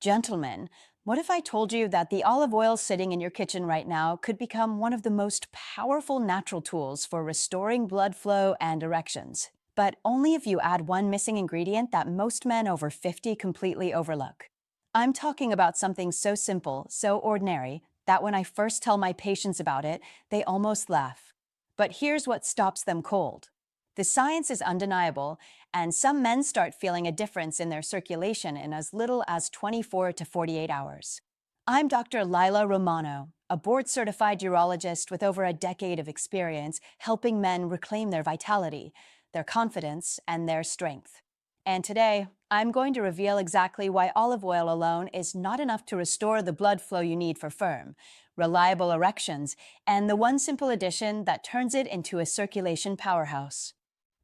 Gentlemen, what if I told you that the olive oil sitting in your kitchen right now could become one of the most powerful natural tools for restoring blood flow and erections? But only if you add one missing ingredient that most men over 50 completely overlook. I'm talking about something so simple, so ordinary, that when I first tell my patients about it, they almost laugh. But here's what stops them cold. The science is undeniable, and some men start feeling a difference in their circulation in as little as 24 to 48 hours. I'm Dr. Lila Romano, a board-certified urologist with over a decade of experience helping men reclaim their vitality, their confidence, and their strength. And today, I'm going to reveal exactly why olive oil alone is not enough to restore the blood flow you need for firm, reliable erections, and the one simple addition that turns it into a circulation powerhouse.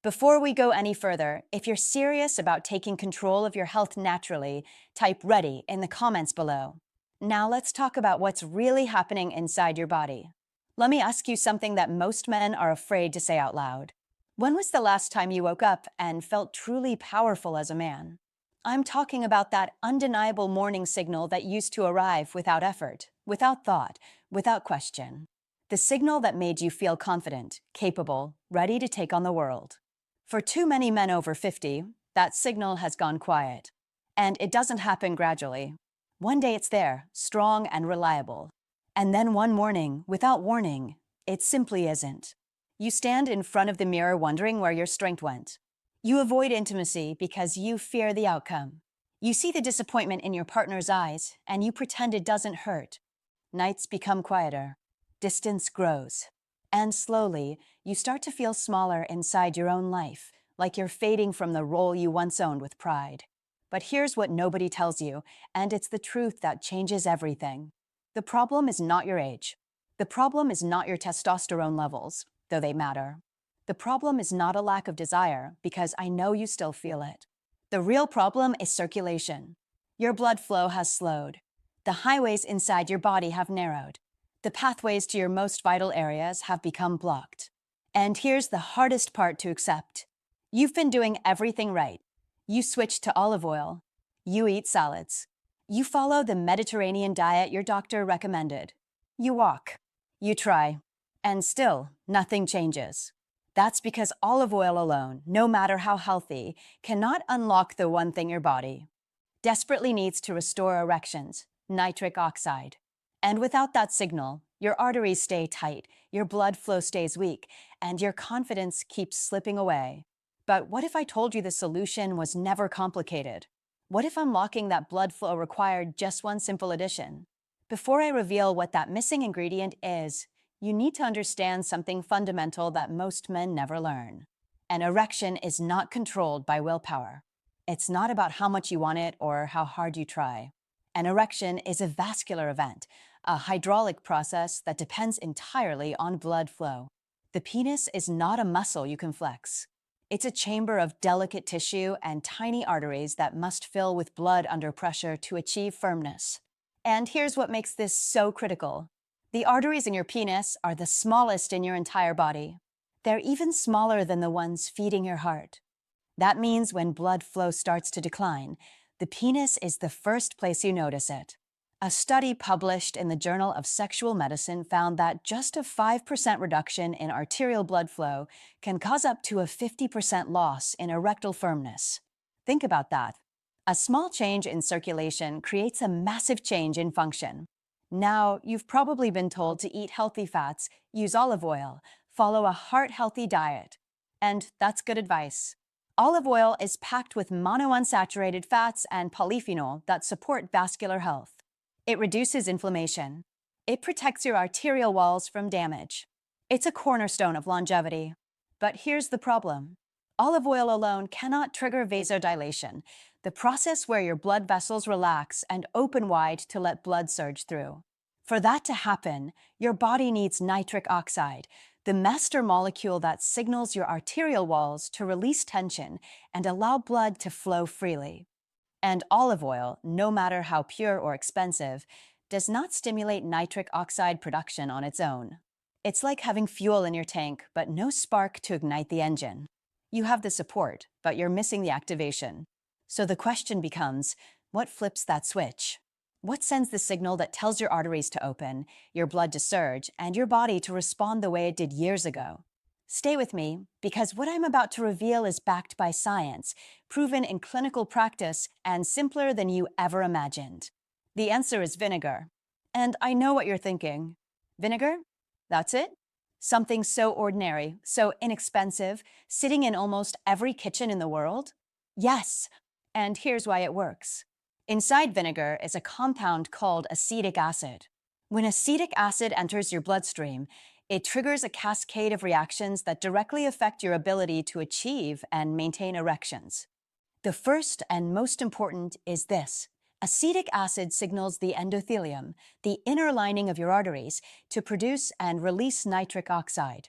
Before we go any further, if you're serious about taking control of your health naturally, type "ready" in the comments below. Now let's talk about what's really happening inside your body. Let me ask you something that most men are afraid to say out loud. When was the last time you woke up and felt truly powerful as a man? I'm talking about that undeniable morning signal that used to arrive without effort, without thought, without question. The signal that made you feel confident, capable, ready to take on the world. For too many men over 50, that signal has gone quiet. And it doesn't happen gradually. One day it's there, strong and reliable. And then one morning, without warning, it simply isn't. You stand in front of the mirror wondering where your strength went. You avoid intimacy because you fear the outcome. You see the disappointment in your partner's eyes, and you pretend it doesn't hurt. Nights become quieter. Distance grows. And slowly, you start to feel smaller inside your own life, like you're fading from the role you once owned with pride. But here's what nobody tells you, and it's the truth that changes everything. The problem is not your age. The problem is not your testosterone levels, though they matter. The problem is not a lack of desire, because I know you still feel it. The real problem is circulation. Your blood flow has slowed. The highways inside your body have narrowed. The pathways to your most vital areas have become blocked. And here's the hardest part to accept. You've been doing everything right. You switched to olive oil. You eat salads. You follow the Mediterranean diet your doctor recommended. You walk. You try. And still, nothing changes. That's because olive oil alone, no matter how healthy, cannot unlock the one thing your body desperately needs to restore erections: nitric oxide. And without that signal, your arteries stay tight, your blood flow stays weak, and your confidence keeps slipping away. But what if I told you the solution was never complicated? What if unlocking that blood flow required just one simple addition? Before I reveal what that missing ingredient is, you need to understand something fundamental that most men never learn. An erection is not controlled by willpower. It's not about how much you want it or how hard you try. An erection is a vascular event, a hydraulic process that depends entirely on blood flow. The penis is not a muscle you can flex. It's a chamber of delicate tissue and tiny arteries that must fill with blood under pressure to achieve firmness. And here's what makes this so critical. The arteries in your penis are the smallest in your entire body. They're even smaller than the ones feeding your heart. That means when blood flow starts to decline, the penis is the first place you notice it. A study published in the Journal of Sexual Medicine found that just a 5% reduction in arterial blood flow can cause up to a 50% loss in erectile firmness. Think about that. A small change in circulation creates a massive change in function. Now, you've probably been told to eat healthy fats, use olive oil, follow a heart-healthy diet. And that's good advice. Olive oil is packed with monounsaturated fats and polyphenol that support vascular health. It reduces inflammation. It protects your arterial walls from damage. It's a cornerstone of longevity. But here's the problem. Olive oil alone cannot trigger vasodilation, the process where your blood vessels relax and open wide to let blood surge through. For that to happen, your body needs nitric oxide, the master molecule that signals your arterial walls to release tension and allow blood to flow freely. And olive oil, no matter how pure or expensive, does not stimulate nitric oxide production on its own. It's like having fuel in your tank, but no spark to ignite the engine. You have the support, but you're missing the activation. So the question becomes, What flips that switch? What sends the signal that tells your arteries to open, your blood to surge, and your body to respond the way it did years ago? Stay with me, because what I'm about to reveal is backed by science, proven in clinical practice, and simpler than you ever imagined. The answer is vinegar. And I know what you're thinking. Vinegar? That's it? Something so ordinary, so inexpensive, sitting in almost every kitchen in the world? Yes, and here's why it works. Inside vinegar is a compound called acetic acid. When acetic acid enters your bloodstream, it triggers a cascade of reactions that directly affect your ability to achieve and maintain erections. The first and most important is this. Acetic acid signals the endothelium, the inner lining of your arteries, to produce and release nitric oxide.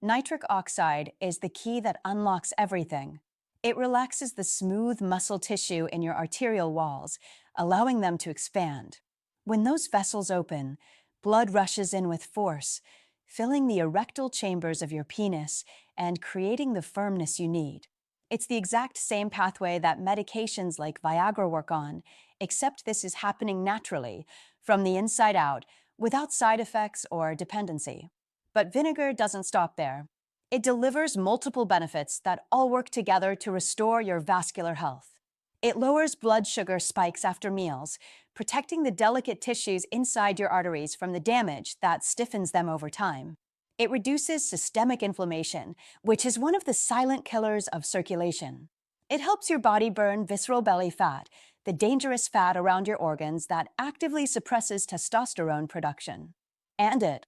Nitric oxide is the key that unlocks everything. It relaxes the smooth muscle tissue in your arterial walls, allowing them to expand. When those vessels open, blood rushes in with force, filling the erectile chambers of your penis and creating the firmness you need. It's the exact same pathway that medications like Viagra work on, except this is happening naturally, from the inside out, without side effects or dependency. But vinegar doesn't stop there. It delivers multiple benefits that all work together to restore your vascular health. It lowers blood sugar spikes after meals, protecting the delicate tissues inside your arteries from the damage that stiffens them over time. It reduces systemic inflammation, which is one of the silent killers of circulation. It helps your body burn visceral belly fat, the dangerous fat around your organs that actively suppresses testosterone production. And it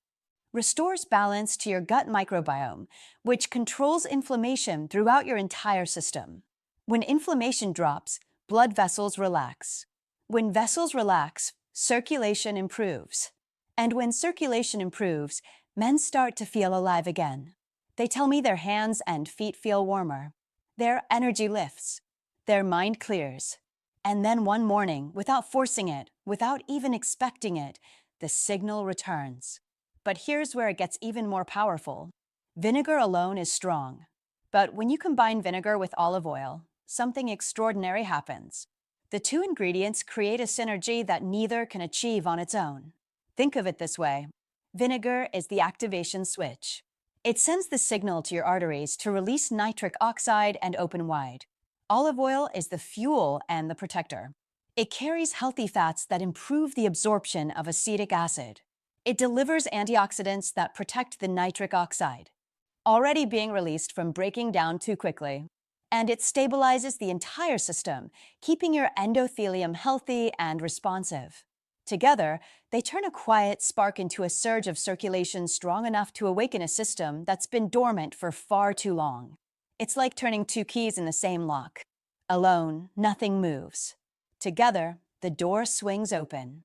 restores balance to your gut microbiome, which controls inflammation throughout your entire system. When inflammation drops, blood vessels relax. When vessels relax, circulation improves. And when circulation improves, men start to feel alive again. They tell me their hands and feet feel warmer. Their energy lifts. Their mind clears. And then one morning, without forcing it, without even expecting it, the signal returns. But here's where it gets even more powerful. Vinegar alone is strong. But when you combine vinegar with olive oil, something extraordinary happens. The two ingredients create a synergy that neither can achieve on its own. Think of it this way. Vinegar is the activation switch. It sends the signal to your arteries to release nitric oxide and open wide. Olive oil is the fuel and the protector. It carries healthy fats that improve the absorption of acetic acid. It delivers antioxidants that protect the nitric oxide, already being released from breaking down too quickly. And it stabilizes the entire system, keeping your endothelium healthy and responsive. Together, they turn a quiet spark into a surge of circulation strong enough to awaken a system that's been dormant for far too long. It's like turning two keys in the same lock. Alone, nothing moves. Together, the door swings open.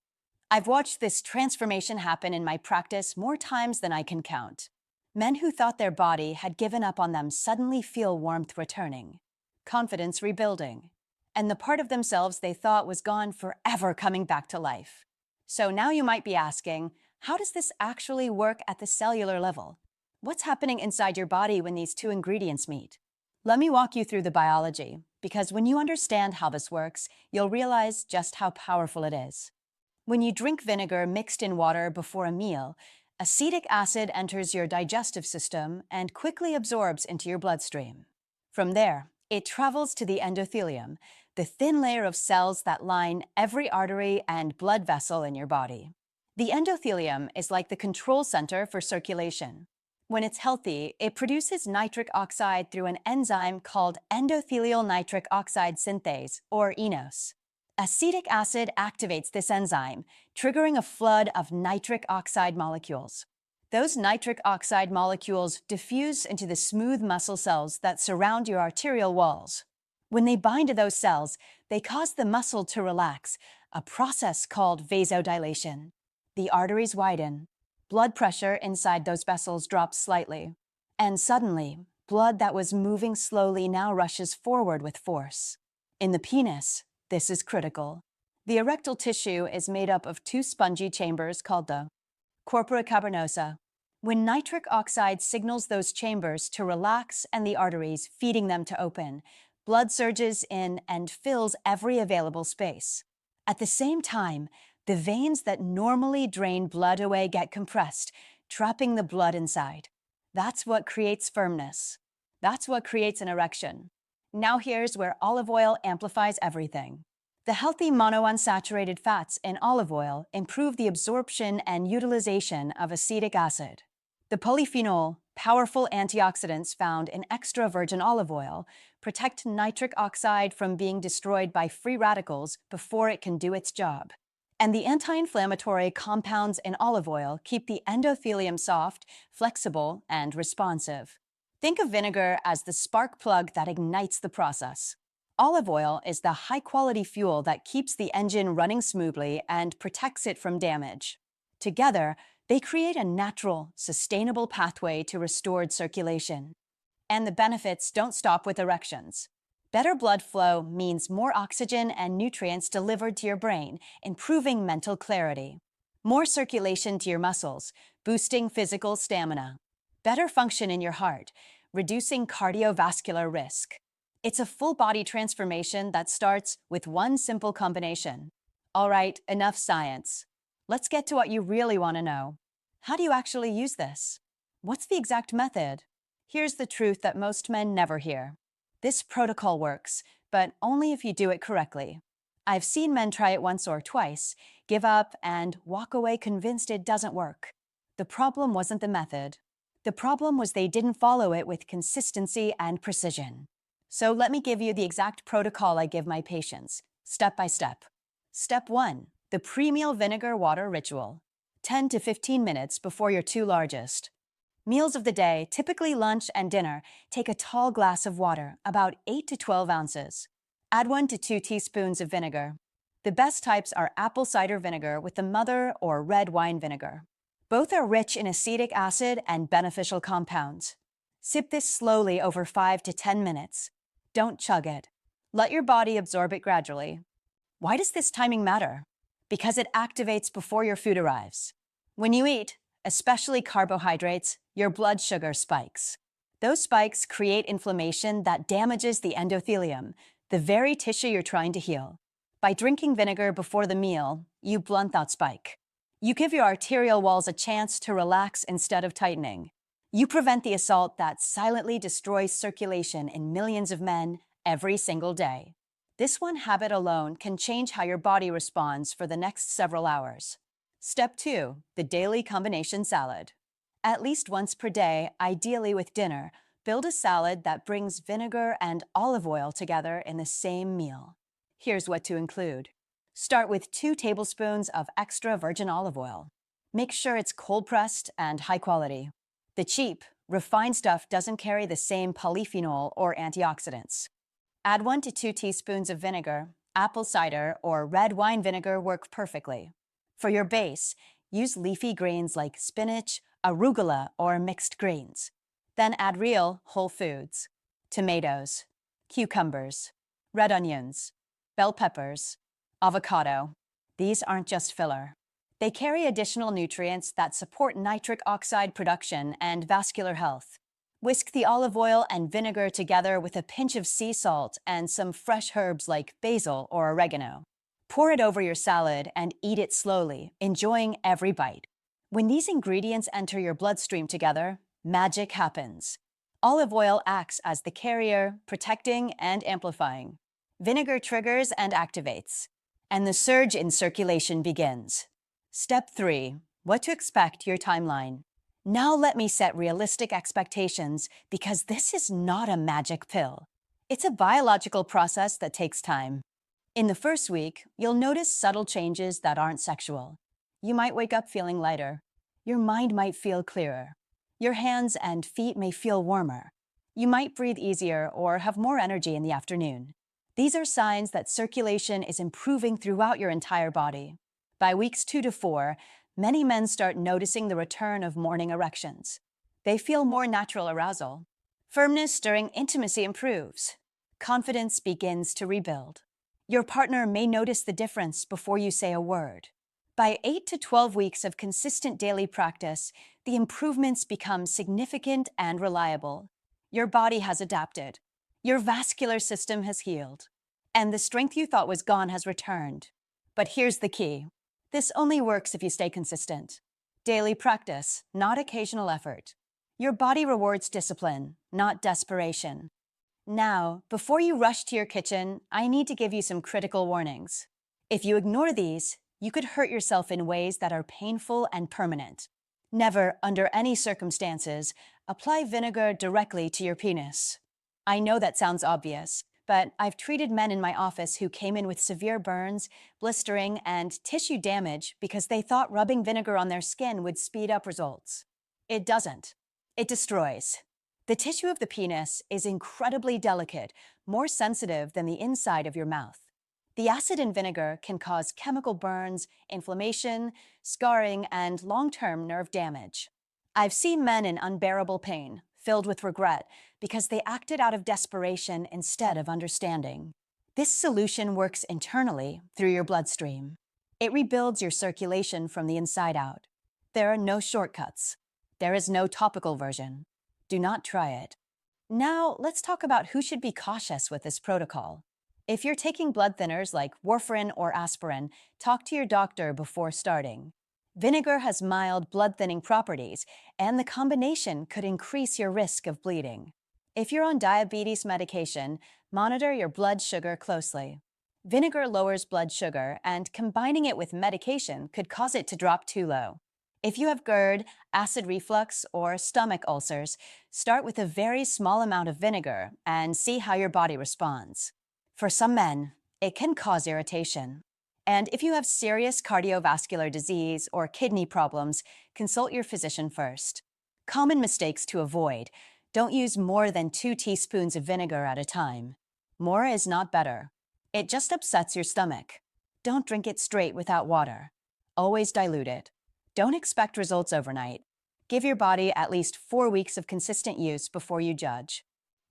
I've watched this transformation happen in my practice more times than I can count. Men who thought their body had given up on them suddenly feel warmth returning, confidence rebuilding, and the part of themselves they thought was gone forever coming back to life. So now you might be asking, how does this actually work at the cellular level? What's happening inside your body when these two ingredients meet? Let me walk you through the biology, because when you understand how this works, you'll realize just how powerful it is. When you drink vinegar mixed in water before a meal, acetic acid enters your digestive system and quickly absorbs into your bloodstream. From there, it travels to the endothelium, the thin layer of cells that line every artery and blood vessel in your body. The endothelium is like the control center for circulation. When it's healthy, it produces nitric oxide through an enzyme called endothelial nitric oxide synthase, or eNOS. Acetic acid activates this enzyme, triggering a flood of nitric oxide molecules. Those nitric oxide molecules diffuse into the smooth muscle cells that surround your arterial walls. When they bind to those cells, they cause the muscle to relax, a process called vasodilation. The arteries widen. Blood pressure inside those vessels drops slightly. And suddenly, blood that was moving slowly now rushes forward with force. In the penis, this is critical. The erectile tissue is made up of two spongy chambers called the corpora cavernosa. When nitric oxide signals those chambers to relax and the arteries, feeding them to open, blood surges in and fills every available space. At the same time, the veins that normally drain blood away get compressed, trapping the blood inside. That's what creates firmness. That's what creates an erection. Now here's where olive oil amplifies everything. The healthy monounsaturated fats in olive oil improve the absorption and utilization of acetic acid. The polyphenol, powerful antioxidants found in extra virgin olive oil, protect nitric oxide from being destroyed by free radicals before it can do its job. And the anti-inflammatory compounds in olive oil keep the endothelium soft, flexible, and responsive. Think of vinegar as the spark plug that ignites the process. Olive oil is the high-quality fuel that keeps the engine running smoothly and protects it from damage. Together, they create a natural, sustainable pathway to restored circulation. And the benefits don't stop with erections. Better blood flow means more oxygen and nutrients delivered to your brain, improving mental clarity. More circulation to your muscles, boosting physical stamina. Better function in your heart, reducing cardiovascular risk. It's a full-body transformation that starts with one simple combination. All right, enough science. Let's get to what you really want to know. How do you actually use this? What's the exact method? Here's the truth that most men never hear. This protocol works, but only if you do it correctly. I've seen men try it once or twice, give up, and walk away convinced it doesn't work. The problem wasn't the method. The problem was they didn't follow it with consistency and precision. So let me give you the exact protocol I give my patients, step by step. Step 1. The pre-meal vinegar water ritual. 10 to 15 minutes before your two largest. Meals of the day, typically lunch and dinner, take a tall glass of water, about 8 to 12 ounces. Add 1 to 2 teaspoons of vinegar. The best types are apple cider vinegar with the mother or red wine vinegar. Both are rich in acetic acid and beneficial compounds. Sip this slowly over 5 to 10 minutes. Don't chug it. Let your body absorb it gradually. Why does this timing matter? Because it activates before your food arrives. When you eat, especially carbohydrates, your blood sugar spikes. Those spikes create inflammation that damages the endothelium, the very tissue you're trying to heal. By drinking vinegar before the meal, you blunt that spike. You give your arterial walls a chance to relax instead of tightening. You prevent the assault that silently destroys circulation in millions of men every single day. This one habit alone can change how your body responds for the next several hours. Step 2. The daily combination salad. At least once per day, ideally with dinner, build a salad that brings vinegar and olive oil together in the same meal. Here's what to include. Start with 2 tablespoons of extra virgin olive oil. Make sure it's cold-pressed and high quality. The cheap, refined stuff doesn't carry the same polyphenol or antioxidants. Add 1 to 2 teaspoons of vinegar. Apple cider or red wine vinegar work perfectly. For your base, use leafy greens like spinach, arugula, or mixed greens. Then add real, whole foods. Tomatoes, cucumbers, red onions, bell peppers, avocado. These aren't just filler. They carry additional nutrients that support nitric oxide production and vascular health. Whisk the olive oil and vinegar together with a pinch of sea salt and some fresh herbs like basil or oregano. Pour it over your salad and eat it slowly, enjoying every bite. When these ingredients enter your bloodstream together, magic happens. Olive oil acts as the carrier, protecting and amplifying. Vinegar triggers and activates. And the surge in circulation begins. Step 3. What to expect your timeline. Now let me set realistic expectations because this is not a magic pill. It's a biological process that takes time. In the first week, you'll notice subtle changes that aren't sexual. You might wake up feeling lighter. Your mind might feel clearer. Your hands and feet may feel warmer. You might breathe easier or have more energy in the afternoon. These are signs that circulation is improving throughout your entire body. By weeks 2 to 4, many men start noticing the return of morning erections. They feel more natural arousal. Firmness during intimacy improves. Confidence begins to rebuild. Your partner may notice the difference before you say a word. By 8 to 12 weeks of consistent daily practice, the improvements become significant and reliable. Your body has adapted. Your vascular system has healed. And the strength you thought was gone has returned. But here's the key. This only works if you stay consistent. Daily practice, not occasional effort. Your body rewards discipline, not desperation. Now, before you rush to your kitchen, I need to give you some critical warnings. If you ignore these, you could hurt yourself in ways that are painful and permanent. Never, under any circumstances, apply vinegar directly to your penis. I know that sounds obvious, but I've treated men in my office who came in with severe burns, blistering, and tissue damage because they thought rubbing vinegar on their skin would speed up results. It doesn't. It destroys. The tissue of the penis is incredibly delicate, more sensitive than the inside of your mouth. The acid in vinegar can cause chemical burns, inflammation, scarring, and long-term nerve damage. I've seen men in unbearable pain, filled with regret, because they acted out of desperation instead of understanding. This solution works internally through your bloodstream. It rebuilds your circulation from the inside out. There are no shortcuts. There is no topical version. Do not try it. Now, let's talk about who should be cautious with this protocol. If you're taking blood thinners like warfarin or aspirin, talk to your doctor before starting. Vinegar has mild blood-thinning properties, and the combination could increase your risk of bleeding. If you're on diabetes medication, monitor your blood sugar closely. Vinegar lowers blood sugar, and combining it with medication could cause it to drop too low. If you have GERD, acid reflux, or stomach ulcers, start with a very small amount of vinegar and see how your body responds. For some men, it can cause irritation. And if you have serious cardiovascular disease or kidney problems, consult your physician first. Common mistakes to avoid. Don't use more than 2 teaspoons of vinegar at a time. More is not better. It just upsets your stomach. Don't drink it straight without water. Always dilute it. Don't expect results overnight. Give your body at least 4 weeks of consistent use before you judge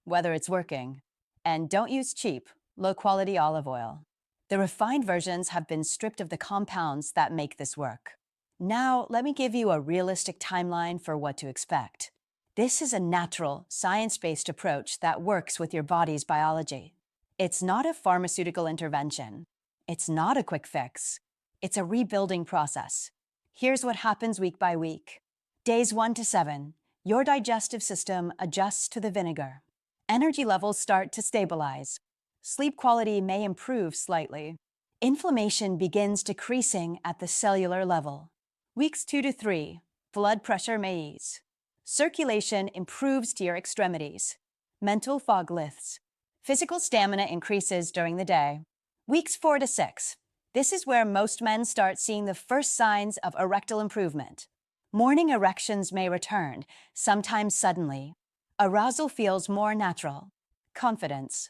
whether it's working. And don't use cheap, low-quality olive oil. The refined versions have been stripped of the compounds that make this work. Now, let me give you a realistic timeline for what to expect. This is a natural, science-based approach that works with your body's biology. It's not a pharmaceutical intervention. It's not a quick fix. It's a rebuilding process. Here's what happens week by week. Days 1 to 7, your digestive system adjusts to the vinegar. Energy levels start to stabilize. Sleep quality may improve slightly. Inflammation begins decreasing at the cellular level. Weeks 2 to 3, blood pressure may ease. Circulation improves to your extremities. Mental fog lifts. Physical stamina increases during the day. Weeks 4 to 6. This is where most men start seeing the first signs of erectile improvement. Morning erections may return, sometimes suddenly. Arousal feels more natural. Confidence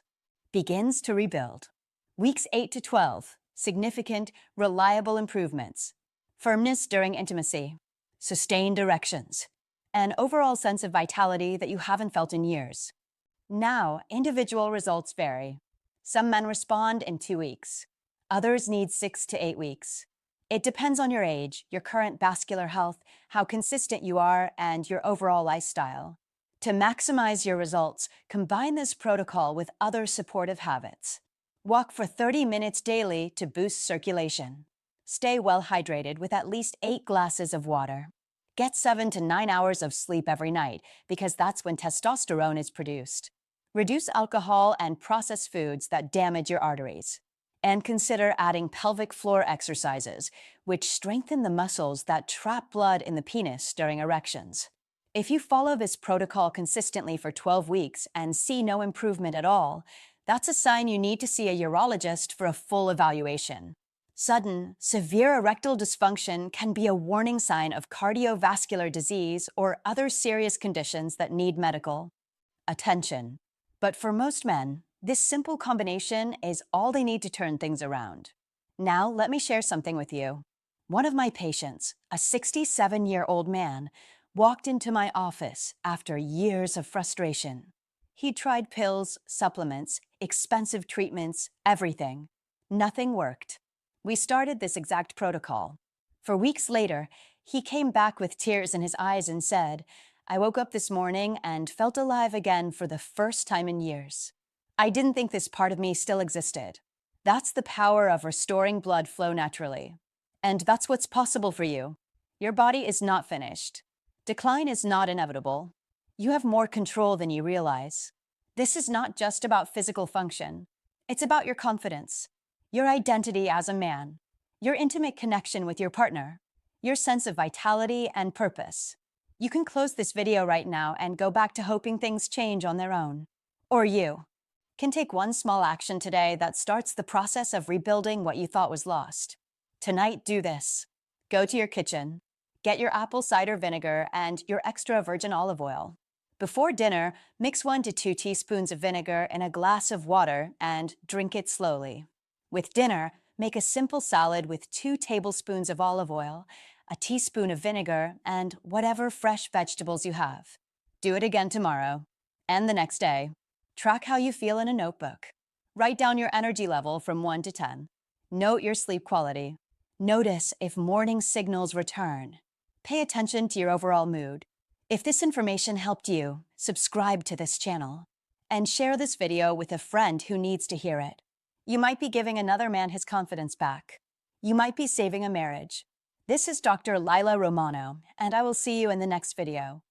begins to rebuild. Weeks 8 to 12, significant, reliable improvements. Firmness during intimacy. Sustained erections. An overall sense of vitality that you haven't felt in years. Now, individual results vary. Some men respond in 2 weeks. Others need 6 to 8 weeks. It depends on your age, your current vascular health, how consistent you are, and your overall lifestyle. To maximize your results, combine this protocol with other supportive habits. Walk for 30 minutes daily to boost circulation. Stay well hydrated with at least 8 glasses of water. Get 7 to 9 hours of sleep every night because that's when testosterone is produced. Reduce alcohol and processed foods that damage your arteries. And consider adding pelvic floor exercises, which strengthen the muscles that trap blood in the penis during erections. If you follow this protocol consistently for 12 weeks and see no improvement at all, that's a sign you need to see a urologist for a full evaluation. Sudden, severe erectile dysfunction can be a warning sign of cardiovascular disease or other serious conditions that need medical attention. But for most men, this simple combination is all they need to turn things around. Now, let me share something with you. One of my patients, a 67-year-old man, walked into my office after years of frustration. He tried pills, supplements, expensive treatments, everything. Nothing worked. We started this exact protocol. For weeks later, he came back with tears in his eyes and said, "I woke up this morning and felt alive again for the first time in years. I didn't think this part of me still existed. That's the power of restoring blood flow naturally. And that's what's possible for you. Your body is not finished. Decline is not inevitable. You have more control than you realize. This is not just about physical function. It's about your confidence, your identity as a man, your intimate connection with your partner, your sense of vitality and purpose. You can close this video right now and go back to hoping things change on their own. Or you can take one small action today that starts the process of rebuilding what you thought was lost. Tonight, do this. Go to your kitchen, get your apple cider vinegar and your extra virgin olive oil. Before dinner, mix 1 to 2 teaspoons of vinegar in a glass of water and drink it slowly. With dinner, make a simple salad with 2 tablespoons of olive oil, a teaspoon of vinegar, and whatever fresh vegetables you have. Do it again tomorrow and the next day. Track how you feel in a notebook. Write down your energy level from 1 to 10. Note your sleep quality. Notice if morning signals return. Pay attention to your overall mood. If this information helped you, subscribe to this channel and share this video with a friend who needs to hear it. You might be giving another man his confidence back. You might be saving a marriage. This is Dr. Lila Romano, and I will see you in the next video.